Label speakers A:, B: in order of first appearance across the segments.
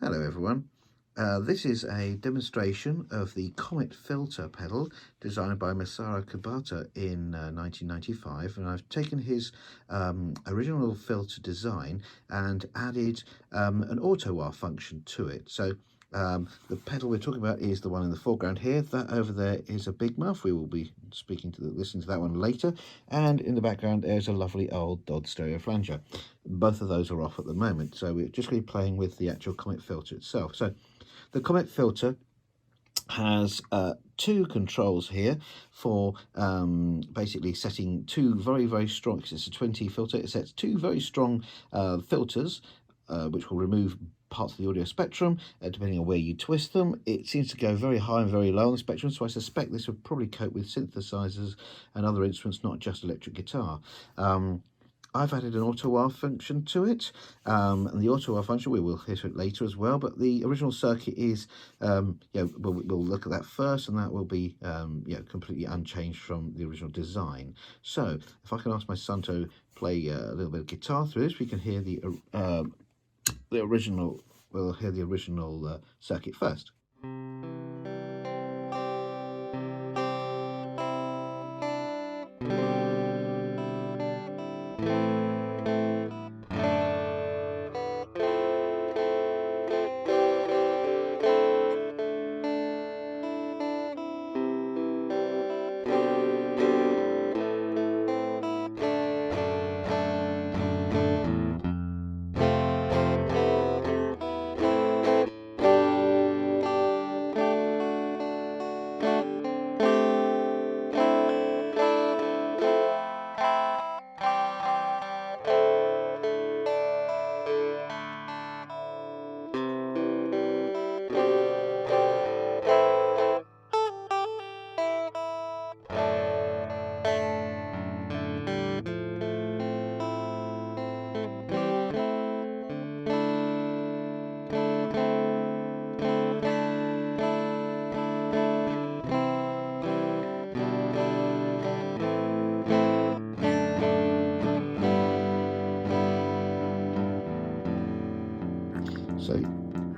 A: Hello everyone. This is a demonstration of the Comet Filter pedal designed by Masaru Kabata in 1995, and I've taken his original filter design and added an Autowah function to it. So the pedal we're talking about is the one in the foreground here. That over there is a Big Muff. We will be listening to that one later. And in the background there's a lovely old Dodd stereo flanger. Both of those are off at the moment, so we're just going to be playing with the actual Comet filter itself. So the Comet filter has two controls here for basically setting two very strong, because it's a 20 filter, it sets two very strong filters which will remove parts of the audio spectrum depending on where you twist them. It seems to go very high and very low on the spectrum, so I suspect this would probably cope with synthesizers and other instruments, not just electric guitar. I've added an Autowah function to it, and the Autowah function, we will hit it later as well, but the original circuit is, we'll look at that first, and that will be completely unchanged from the original design. So if I can ask my son to play a little bit of guitar through this, we can hear the original, we'll hear the original circuit first. So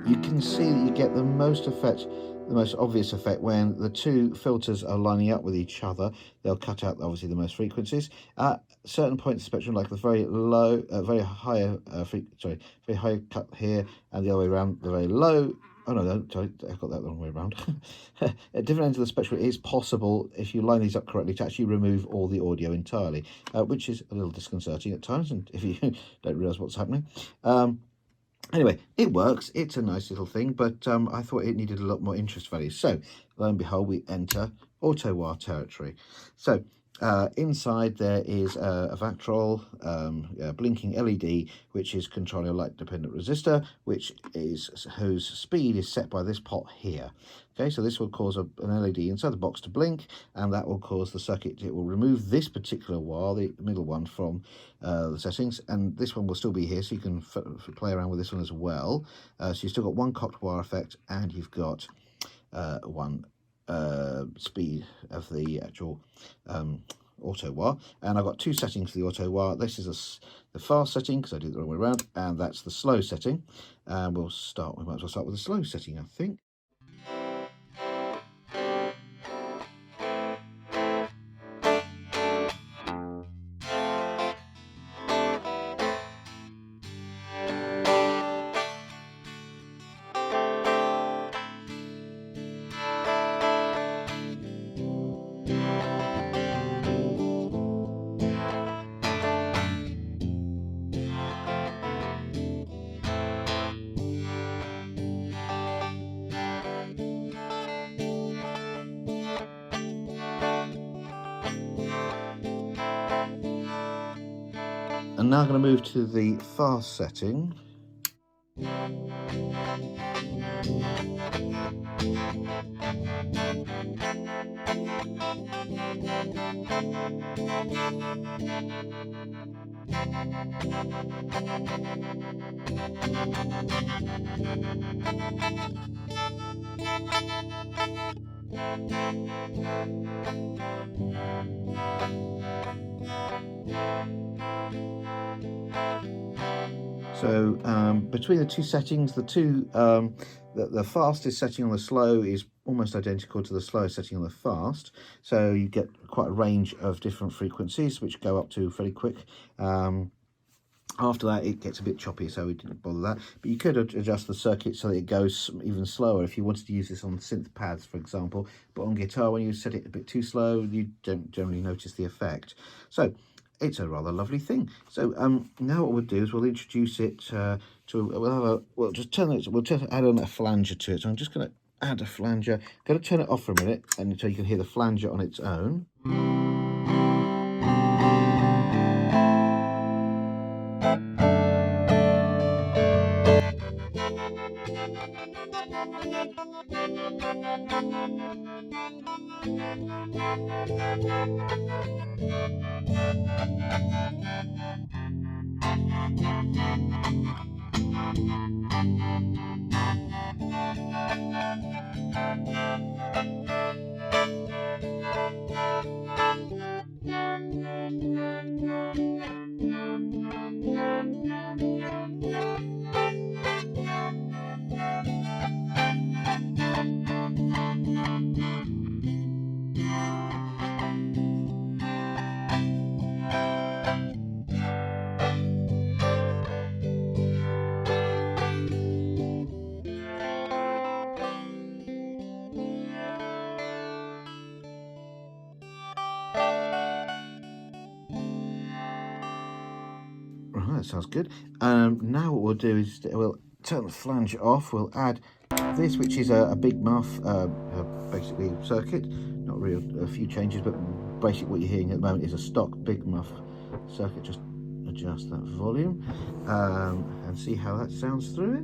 A: you can see that you get the most effect, the most obvious effect, when the two filters are lining up with each other. They'll cut out obviously the most frequencies. At certain points of the spectrum, like the very low, very high cut here, and the other way around, the very low. Oh no, sorry, I got that the wrong way around. At different ends of the spectrum, it is possible, if you line these up correctly, to actually remove all the audio entirely, which is a little disconcerting at times, and if you don't realise what's happening. Anyway, it works. It's a nice little thing, but I thought it needed a lot more interest value. So, lo and behold, we enter Autowah territory. So, inside there is a Vactrol blinking LED, which is controlling a light-dependent resistor, whose speed is set by this pot here. Okay, so this will cause an LED inside the box to blink, and that will cause the circuit. It will remove this particular wire, the middle one, from the settings, and this one will still be here, so you can play around with this one as well. So you've still got one cocked wire effect, and you've got one speed of the actual Autowah, and I've got two settings for the Autowah. This is the fast setting, because I did it the wrong way around, and that's the slow setting. And we might as well start with the slow setting, I think. And now I'm going to move to the fast setting. So between the two settings, the fastest setting on the slow is almost identical to the slowest setting on the fast. So you get quite a range of different frequencies, which go up to fairly quick. After that, it gets a bit choppy, so we didn't bother that. But you could adjust the circuit so that it goes even slower if you wanted to use this on synth pads, for example. But on guitar, when you set it a bit too slow, you don't generally notice the effect. So it's a rather lovely thing. So now what we'll do is we'll introduce it we'll just add on a flanger to it. So I'm just going to add a flanger. Going to turn it off for a minute, and so you can hear the flanger on its own. Right, that sounds good. Now what we'll do is we'll turn the flanger off. We'll add this, which is a big muff, basically circuit. Not really a few changes, but basically what you're hearing at the moment is a stock big muff circuit. Just adjust that volume and see how that sounds through it.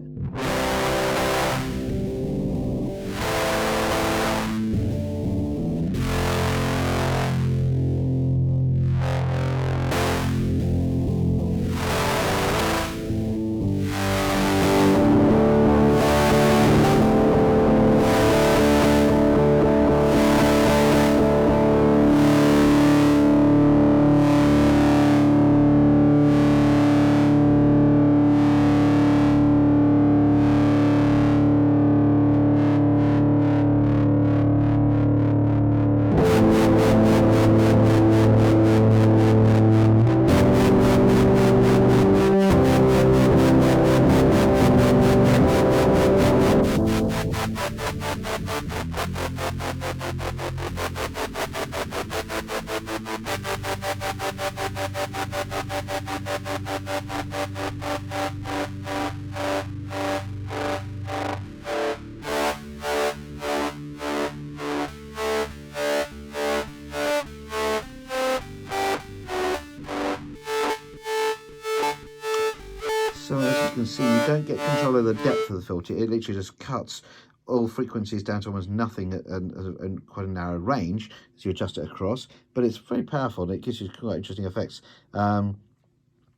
A: So as you can see, you don't get control of the depth of the filter. It literally just cuts all frequencies down to almost nothing and quite a narrow range as you adjust it across. But it's very powerful and it gives you quite interesting effects. And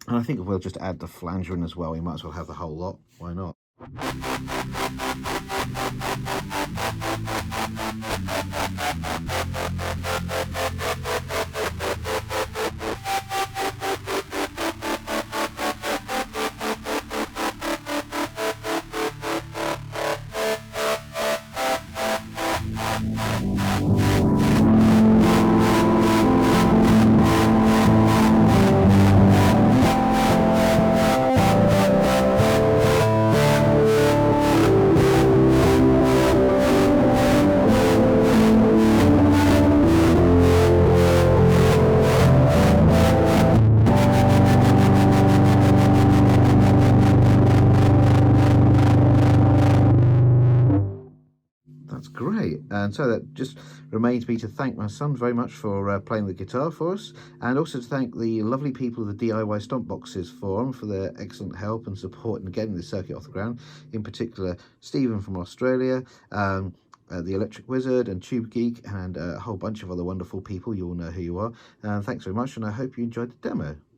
A: I think we'll just add the flanger in as well. We might as well have the whole lot. Why not? Great. And so that just remains me to thank my son very much for playing the guitar for us, and also to thank the lovely people of the DIY Stomp Boxes forum for their excellent help and support in getting the circuit off the ground, in particular Stephen from Australia, the Electric Wizard and Tube Geek, and a whole bunch of other wonderful people. You all know who you are. Thanks very much, and I hope you enjoyed the demo.